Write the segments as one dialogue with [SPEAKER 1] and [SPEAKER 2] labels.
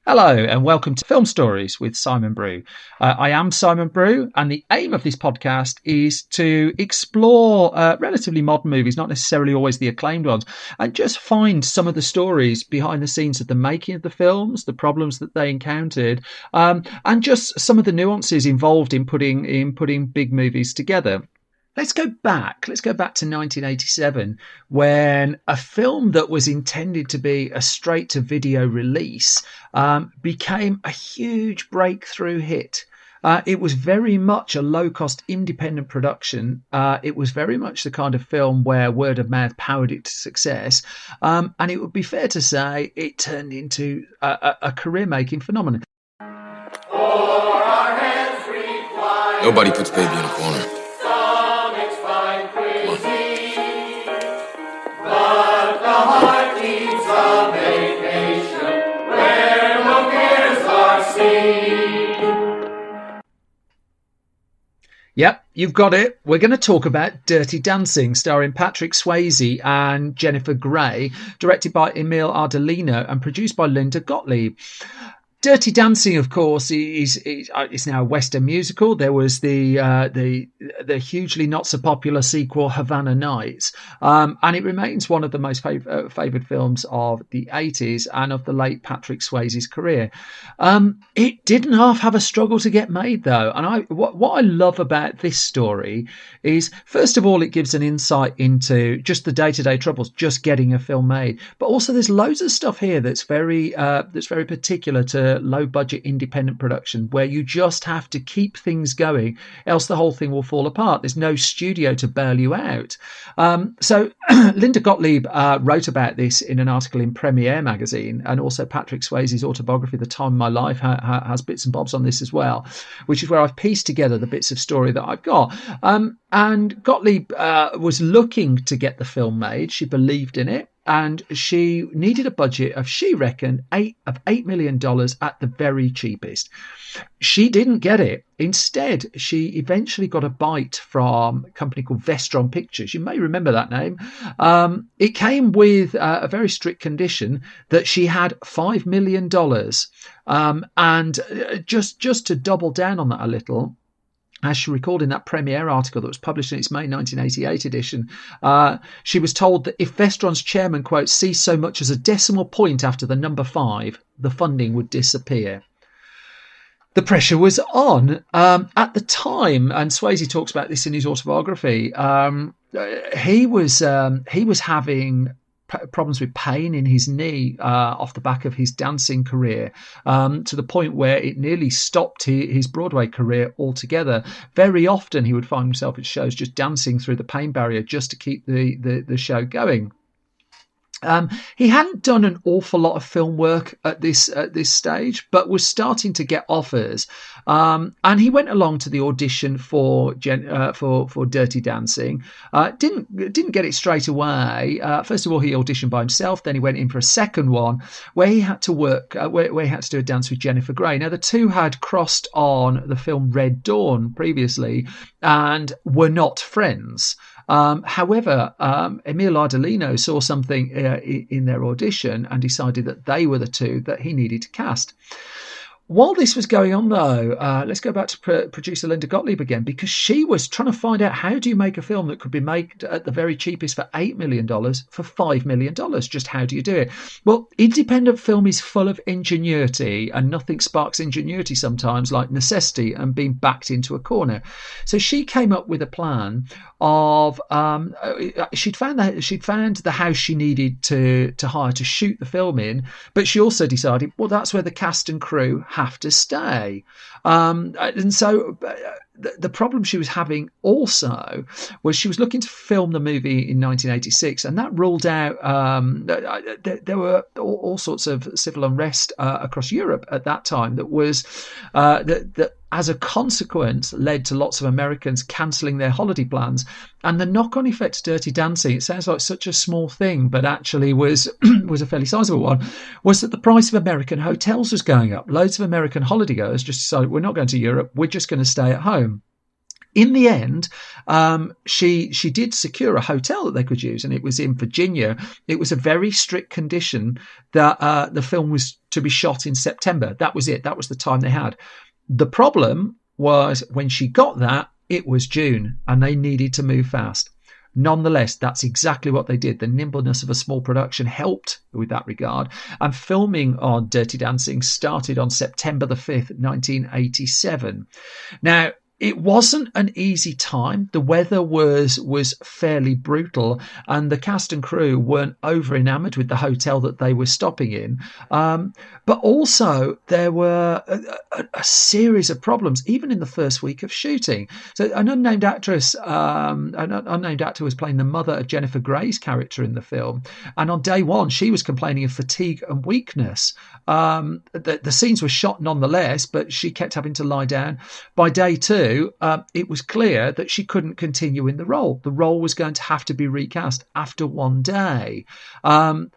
[SPEAKER 1] Hello and welcome to Film Stories with Simon Brew. I am Simon Brew, and the aim of this podcast is to explore relatively modern movies, not necessarily always the acclaimed ones, and just find some of the stories behind the scenes of the making of the films, the problems that they encountered, and just some of the nuances involved in putting big movies together. Let's go back. Let's go back to 1987 when a film that was intended to be a straight to video release became a huge breakthrough hit. It was very much a low cost independent production. It was very much the kind of film where word of mouth powered it to success. And it would be fair to say it turned into a career making phenomenon.
[SPEAKER 2] Nobody puts baby in a corner.
[SPEAKER 1] Yep, you've got it. We're going to talk about Dirty Dancing, starring Patrick Swayze and Jennifer Grey, directed by Emile Ardolino and produced by Linda Gottlieb. Dirty Dancing, of course, is now a Western musical. There was the hugely not so popular sequel Havana Nights, and it remains one of the most favoured films of the 80s and of the late Patrick Swayze's career. It didn't have a struggle to get made, though, and what I love about this story is, first of all, it gives an insight into just the day-to-day troubles, just getting a film made, but also there's loads of stuff here that's very particular to low budget independent production, where you just have to keep things going, else the whole thing will fall apart. There's no studio to bail you out. So Linda Gottlieb wrote about this in an article in Premiere magazine, and also Patrick Swayze's autobiography The Time of My Life has bits and bobs on this as well, which is where I've pieced together the bits of story that I've got. And Gottlieb was looking to get the film made. She believed in it, and she needed a budget of, she reckoned, $8 million at the very cheapest. She didn't get it. Instead, she eventually got a bite from a company called Vestron Pictures. You may remember that name. It came with a very strict condition that she had $5 million. And just to double down on that a little, as she recalled in that Premiere article that was published in its May 1988 edition, she was told that if Vestron's chairman, quote, sees so much as a decimal point after the number 5, the funding would disappear. The pressure was on. At the time, and Swayze talks about this in his autobiography, he was having problems with pain in his knee off the back of his dancing career, to the point where it nearly stopped his Broadway career altogether. Very often he would find himself at shows just dancing through the pain barrier just to keep the show going. He hadn't done an awful lot of film work at this stage, but was starting to get offers. And he went along to the audition for Dirty Dancing. Didn't get it straight away. First of all, he auditioned by himself. Then he went in for a second one where he had to work, where he had to do a dance with Jennifer Grey. Now, the two had crossed on the film Red Dawn previously and were not friends. However, Emile Ardolino saw something in their audition and decided that they were the two that he needed to cast. While this was going on, though, let's go back to producer Linda Gottlieb again, because she was trying to find out, how do you make a film that could be made at the very cheapest for $8 million for $5 million? Just how do you do it? Well, independent film is full of ingenuity, and nothing sparks ingenuity sometimes like necessity and being backed into a corner. So she came up with a plan of, she'd found the house she needed to hire to shoot the film in, but she also decided, well, that's where the cast and crew have to stay. And so the problem she was having also was she was looking to film the movie in 1986, and that ruled out, there were all sorts of civil unrest across Europe at that time that was that as a consequence led to lots of Americans cancelling their holiday plans. And the knock-on effect of Dirty Dancing, it sounds like such a small thing, but actually was a fairly sizable one, was that the price of American hotels was going up. Loads of American holidaygoers just decided, we're not going to Europe, we're just going to stay at home. In the end, she did secure a hotel that they could use, and it was in Virginia. It was a very strict condition that the film was to be shot in September. That was it. That was the time they had. The problem was when she got that, it was June, and they needed to move fast. Nonetheless, that's exactly what they did. The nimbleness of a small production helped with that regard. And filming on Dirty Dancing started on September the 5th, 1987. Now, it wasn't an easy time. The weather was fairly brutal, and the cast and crew weren't over enamored with the hotel that they were stopping in. But also there were a series of problems, even in the first week of shooting. So an unnamed actor was playing the mother of Jennifer Grey's character in the film, and on day one she was complaining of fatigue and weakness. The scenes were shot nonetheless, but she kept having to lie down. By day two, it was clear that she couldn't continue in the role. The role was going to have to be recast after one day. And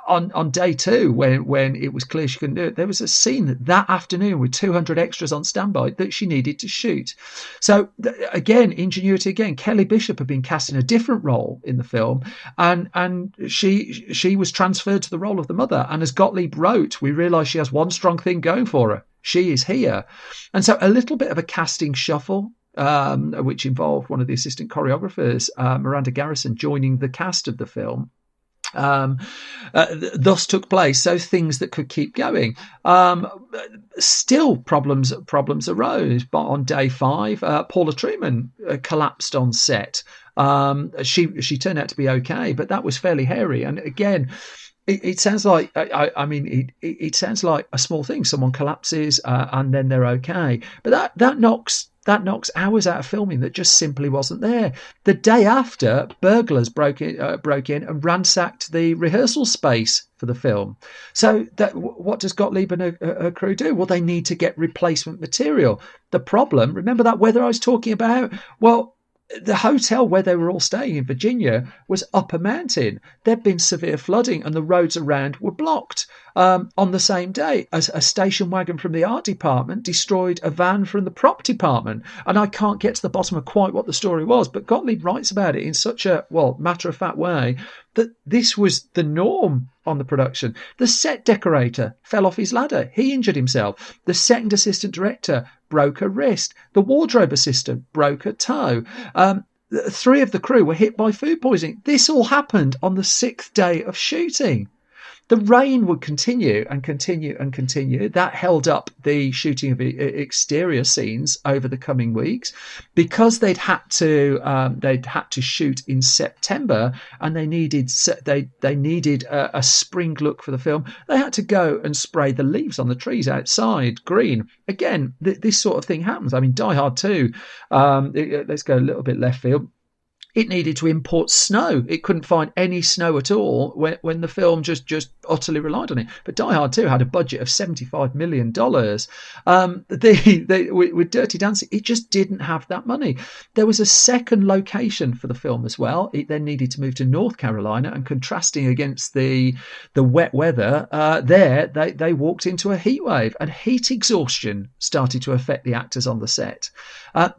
[SPEAKER 1] on day two, when it was clear she couldn't do it, there was a scene that afternoon with 200 extras on standby that she needed to shoot. So again, ingenuity again. Kelly Bishop had been cast in a different role in the film, and she was transferred to the role of the mother. And as Gottlieb wrote, we realise she has one strong thing going for her. She is here. And so a little bit of a casting shuffle, which involved one of the assistant choreographers, Miranda Garrison, joining the cast of the film. Thus took place. So things that could keep going. Still problems arose. But on day 5, Paula Truman collapsed on set. She turned out to be okay, but that was fairly hairy. And again, it sounds like, it sounds like a small thing. Someone collapses and then they're okay. But that knocks hours out of filming that just simply wasn't there. The day after, burglars broke in and ransacked the rehearsal space for the film. So what does Gottlieb and her crew do? Well, they need to get replacement material. The problem, remember that weather I was talking about? Well, the hotel where they were all staying in Virginia was up a mountain. There'd been severe flooding and the roads around were blocked. On the same day, a station wagon from the art department destroyed a van from the prop department. And I can't get to the bottom of quite what the story was, but Gottlieb writes about it in such a, matter-of-fact way that this was the norm on the production. The set decorator fell off his ladder. He injured himself. The second assistant director broke a wrist. The wardrobe assistant broke a toe. 3 of the crew were hit by food poisoning. This all happened on the 6th day of shooting. The rain would continue and continue and continue. That held up the shooting of exterior scenes over the coming weeks, because they'd had to shoot in September, and they needed a spring look for the film. They had to go and spray the leaves on the trees outside green. Again, this sort of thing happens. I mean, Die Hard 2. Let's go a little bit left field. It needed to import snow. It couldn't find any snow at all when the film just utterly relied on it. But Die Hard 2 had a budget of $75 million. With Dirty Dancing, it just didn't have that money. There was a second location for the film as well. It then needed to move to North Carolina, and contrasting against the wet weather, they walked into a heat wave, and heat exhaustion started to affect the actors on the set.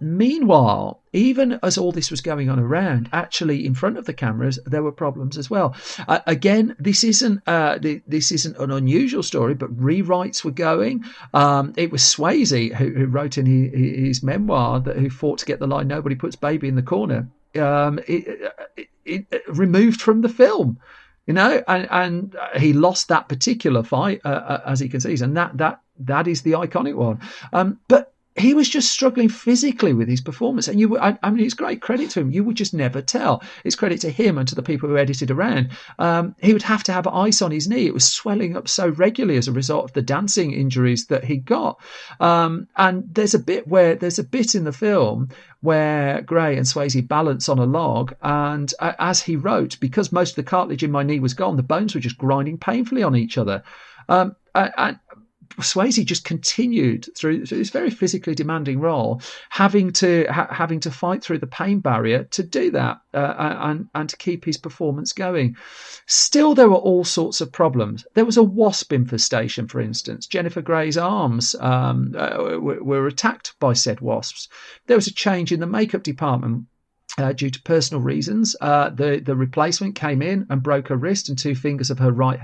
[SPEAKER 1] Meanwhile, even as all this was going on around, actually in front of the cameras, there were problems as well. Again, this isn't an unusual story, but rewrites were going. It was Swayze who wrote in his memoir who fought to get the line "Nobody puts baby in the corner." It removed from the film, and he lost that particular fight, as he concedes, and that is the iconic one. But he was just struggling physically with his performance, and it's great credit to him. You would just never tell. It's credit to him and to the people who edited around. He would have to have ice on his knee. It was swelling up so regularly as a result of the dancing injuries that he got. And there's a bit in the film where Grey and Swayze balance on a log, and as he wrote, because most of the cartilage in my knee was gone, the bones were just grinding painfully on each other. Swayze just continued through this very physically demanding role, having to fight through the pain barrier to do that, and to keep his performance going. Still, there were all sorts of problems. There was a wasp infestation, for instance. Jennifer Grey's arms were attacked by said wasps. There was a change in the makeup department. Due to personal reasons, the replacement came in and broke her wrist and 2 fingers of her right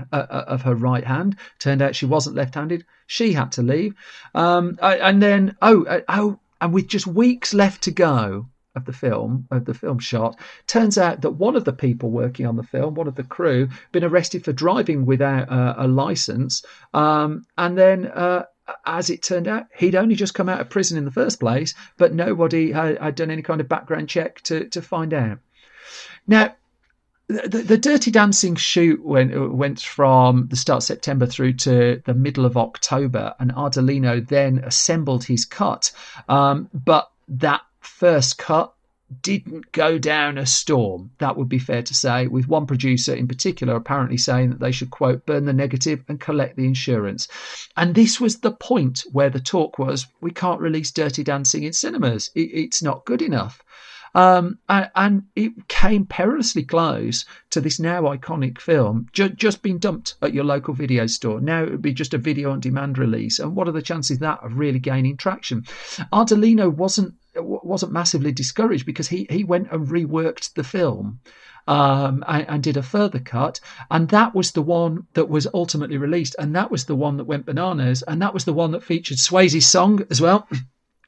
[SPEAKER 1] hand. Turned out she wasn't left-handed. She had to leave, and with just weeks left to go of the film shot, turns out that one of the people working on the film, one of the crew, been arrested for driving without a license, and then. As it turned out, he'd only just come out of prison in the first place, but nobody had done any kind of background check to find out. Now, the Dirty Dancing shoot went from the start of September through to the middle of October, and Ardolino then assembled his cut. But that first cut didn't go down a storm, that would be fair to say, with one producer in particular apparently saying that they should, quote, burn the negative and collect the insurance. And this was the point where the talk was, we can't release Dirty Dancing in cinemas. It's not good enough. And it came perilously close to this now iconic film just being dumped at your local video store. Now it would be just a video on demand release. And what are the chances of that of really gaining traction? Ardolino wasn't massively discouraged because he went and reworked the film and did a further cut, and that was the one that was ultimately released, and that was the one that went bananas, and that was the one that featured Swayze's song as well,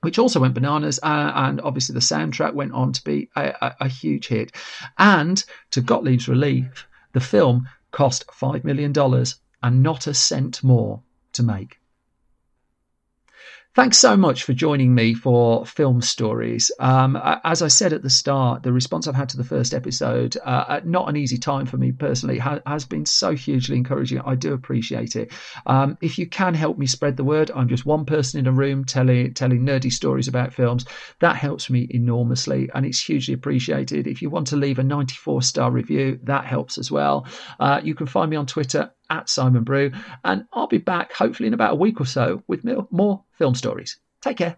[SPEAKER 1] which also went bananas, and obviously the soundtrack went on to be a huge hit. And to Gottlieb's relief, the film cost $5 million and not a cent more to make. Thanks so much for joining me for Film Stories. As I said at the start, the response I've had to the first episode, not an easy time for me personally, has been so hugely encouraging. I do appreciate it. If you can help me spread the word, I'm just one person in a room telling nerdy stories about films. That helps me enormously, and it's hugely appreciated. If you want to leave a 94-star review, that helps as well. You can find me on Twitter @Simon Brew, and I'll be back hopefully in about a week or so with more film stories. Take care.